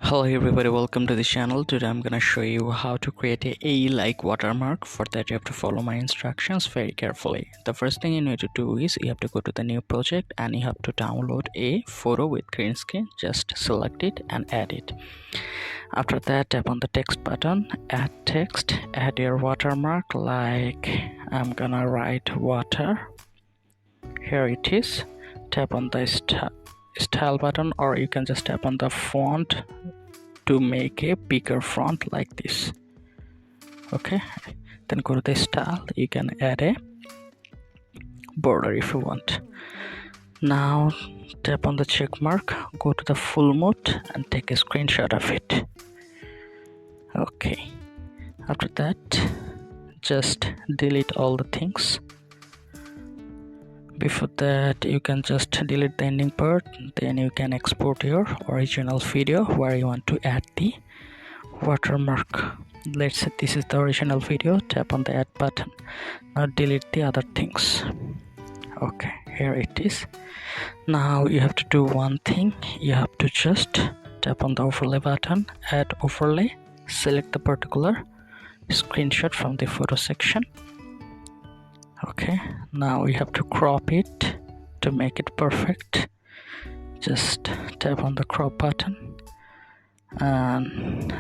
Hello everybody, welcome to the channel. Today I'm gonna show you how to create a like watermark. For that you have to follow my instructions very carefully. The first thing you need to do is you have to go to the new project and you have to download a photo with green screen. Just select it and add it. After that, tap on the text button, add text, add your watermark. Like I'm gonna write water. Here it is. Tap on the style button, or you can just tap on the font to make a bigger font like this. Okay, then go to the style. You can add a border if you want. Now tap on the check mark, go to the full mode and take a screenshot of it. Okay, after that just delete all the things. Before that, you can just delete the ending part. Then you can export your original video where you want to add the watermark. Let's say this is the original video. Tap on the add button. Now delete the other things. Okay, here it is. Now you have to do one thing. You have to just tap on the overlay button, add overlay, select the particular screenshot from the photo section. Okay, now you have to crop it to make it perfect. Just tap on the crop button and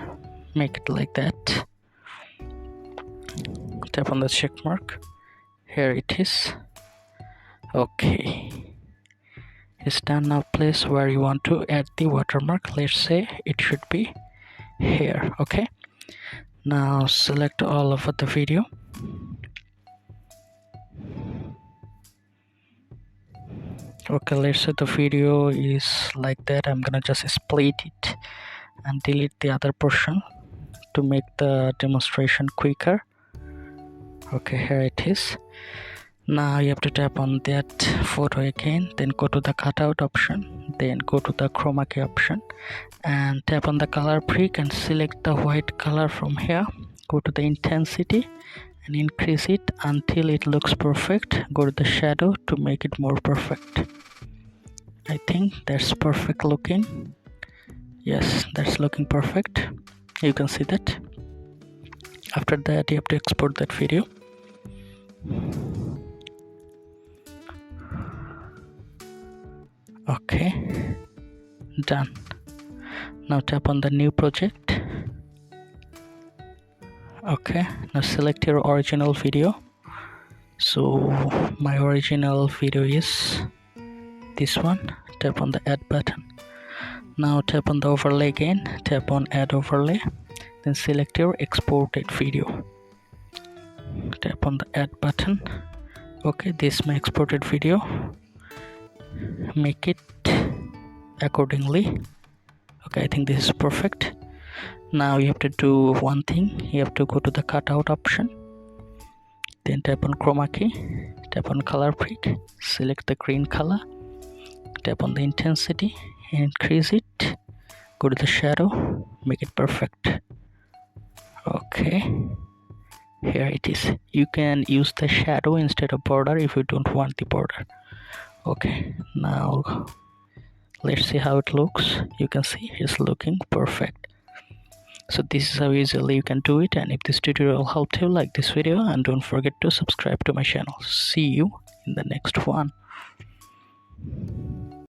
make it like that. Tap on the check mark. Here it is. Okay, it's done. Now place where you want to add the watermark. Let's say it should be here. Okay, now select all over the video. Okay, let's say the video is like that. I'm gonna just split it and delete the other portion to make the demonstration quicker. Okay, here it is. Now you have to tap on that photo again, then go to the cutout option, then go to the chroma key option and tap on the color pick and select the white color from here. Go to the intensity and increase it until it looks perfect. Go to the shadow to make it more perfect. I think that's perfect looking. Yes, that's looking perfect. You can see that. After that, you have to export that video. Okay, done. Now tap on the new project. Okay, now select your original video. So my original video is this one. Tap on the add button. Now tap on the overlay again, tap on add overlay, then select your exported video. Tap on the add button. Okay, this is my exported video. Make it accordingly. Okay, I think this is perfect. Now you have to do one thing. You have to go to the cutout option, then tap on chroma key, tap on color pick, select the green color, tap on the intensity, increase it, go to the shadow, make it perfect. Okay, here it is. You can use the shadow instead of border if you don't want the border. Okay, now let's see how it looks. You can see it's looking perfect. So this is how easily you can do it, and if this tutorial helped you, like this video and don't forget to subscribe to my channel. See you in the next one.